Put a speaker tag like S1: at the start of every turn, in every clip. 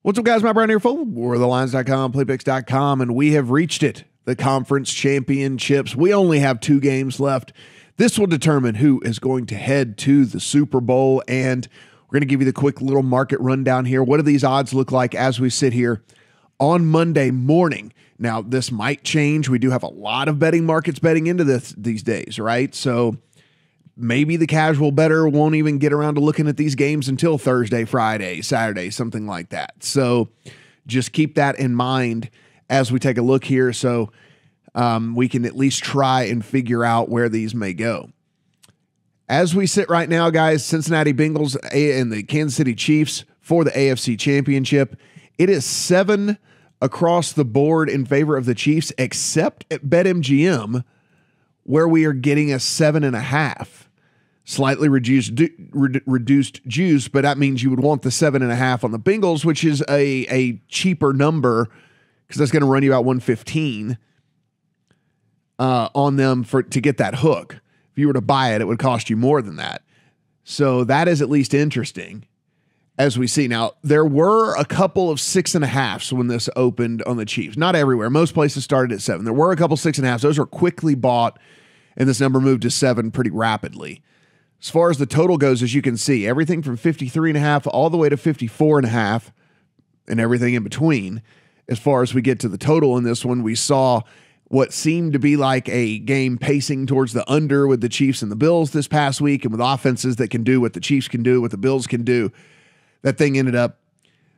S1: What's up, guys? Matt Brown here for WarTheLines.com, Playpicks.com, and we have reached it. The conference championships. We only have 2 games left. This will determine who is going to head to the Super Bowl, and we're going to give you the quick little market rundown here. What do these odds look like as we sit here on Monday morning? Now, this might change. We do have a lot of betting markets betting into this these days, right? So maybe the casual bettor won't even get around to looking at these games until Thursday, Friday, Saturday, something like that. So just keep that in mind as we take a look here, so we can at least try and figure out where these may go. As we sit right now, guys, Cincinnati Bengals and the Kansas City Chiefs for the AFC Championship. It is 7 across the board in favor of the Chiefs, except at BetMGM, where we are getting a 7.5. Slightly reduced juice, but that means you would want the 7.5 on the Bengals, which is a cheaper number because that's going to run you about 115 on them to get that hook. If you were to buy it, it would cost you more than that. So that is at least interesting as we see. Now, there were a couple of 6.5s when this opened on the Chiefs. Not everywhere. Most places started at 7. There were a couple 6.5s. Those were quickly bought, and this number moved to 7 pretty rapidly. As far as the total goes, as you can see, everything from 53.5 all the way to 54.5 and everything in between. As far as we get to the total in this one, we saw what seemed to be like a game pacing towards the under with the Chiefs and the Bills this past week, and with offenses that can do what the Chiefs can do, what the Bills can do. That thing ended up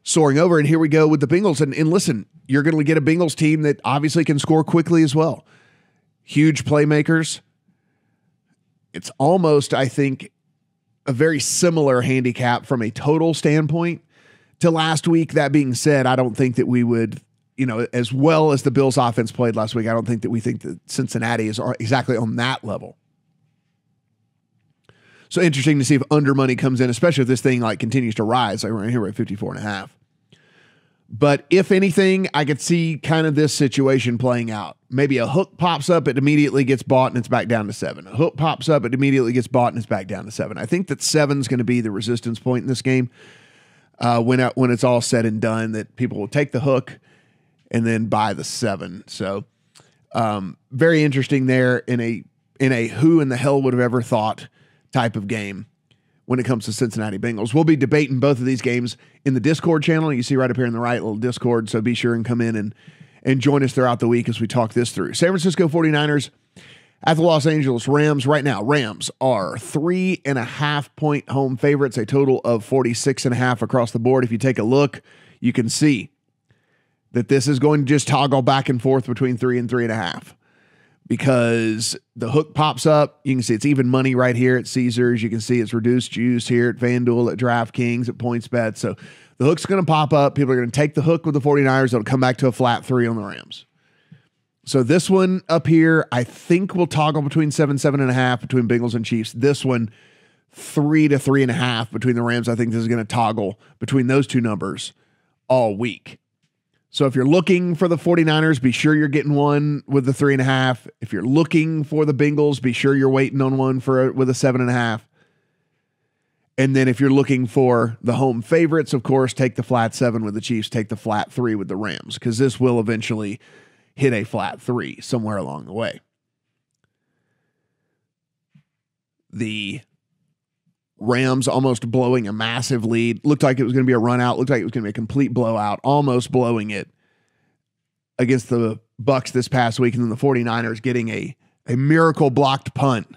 S1: soaring over, and here we go with the Bengals. And listen, you're going to get a Bengals team that obviously can score quickly as well. Huge playmakers. It's almost, I think, a very similar handicap from a total standpoint to last week. That being said, I don't think that we would, as well as the Bills offense played last week, I don't think that we think that Cincinnati is exactly on that level. So interesting to see if under money comes in, especially if this thing continues to rise. Like right here, we're at 54.5. But if anything, I could see kind of this situation playing out. Maybe a hook pops up, it immediately gets bought, and it's back down to 7. A hook pops up, it immediately gets bought, and it's back down to 7. I think that 7 is going to be the resistance point in this game when it's all said and done, that people will take the hook and then buy the 7. So very interesting there in a who in the hell would have ever thought type of game when it comes to Cincinnati Bengals. We'll be debating both of these games in the Discord channel. You see right up here in the right, little Discord. So be sure and come in and join us throughout the week as we talk this through. San Francisco 49ers at the Los Angeles Rams. Right now, Rams are 3.5-point home favorites, a total of 46.5 across the board. If you take a look, you can see that this is going to just toggle back and forth between 3 and 3.5. Because the hook pops up. You can see it's even money right here at Caesars. You can see it's reduced juice here at FanDuel, at DraftKings, at PointsBet. So the hook's going to pop up. People are going to take the hook with the 49ers. It'll come back to a flat 3 on the Rams. So this one up here, I think will toggle between 7.5 between Bengals and Chiefs. This one, 3 to 3.5 between the Rams. I think this is going to toggle between those two numbers all week. So if you're looking for the 49ers, be sure you're getting one with the 3.5. If you're looking for the Bengals, be sure you're waiting on one with a 7.5. And then if you're looking for the home favorites, of course, take the flat 7 with the Chiefs, take the flat 3 with the Rams, because this will eventually hit a flat 3 somewhere along the way. The Rams almost blowing a massive lead. Looked like it was going to be a run out. Looked like it was going to be a complete blowout, almost blowing it against the Bucs this past week. And then the 49ers getting a miracle blocked punt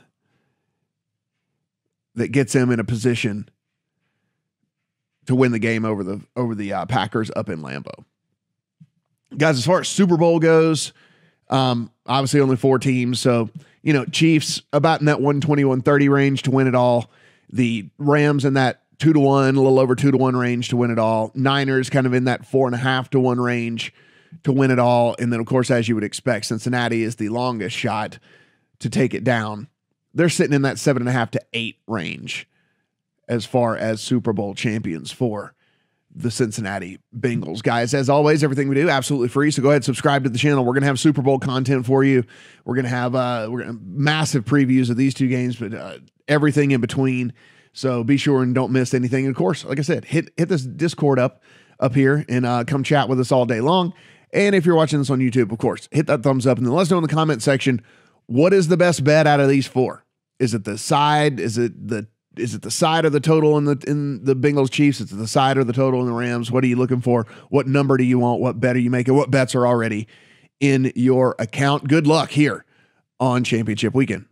S1: that gets them in a position to win the game over the Packers up in Lambeau. Guys, as far as Super Bowl goes, obviously only 4 teams. So, Chiefs about in that 120-130 range to win it all. The Rams in that 2-1, a little over 2-1 range to win it all. Niners kind of in that 4.5-1 range to win it all. And then, of course, as you would expect, Cincinnati is the longest shot to take it down. They're sitting in that 7.5 to 8 range as far as Super Bowl champions for the Cincinnati Bengals. Guys, as always, everything we do absolutely free. So go ahead and subscribe to the channel. We're going to have Super Bowl content for you. We're going to have massive previews of these 2 games, but everything in between. So be sure and don't miss anything. And of course, like I said, hit this Discord up up here and come chat with us all day long. And if you're watching this on YouTube, of course, hit that thumbs up and then let us know in the comment section, what is the best bet out of these four? Is it the side? Is it the side of the total in the Bengals Chiefs? Is it the side or the total in the Rams? What are you looking for? What number do you want? What bet are you making? What bets are already in your account? Good luck here on Championship Weekend.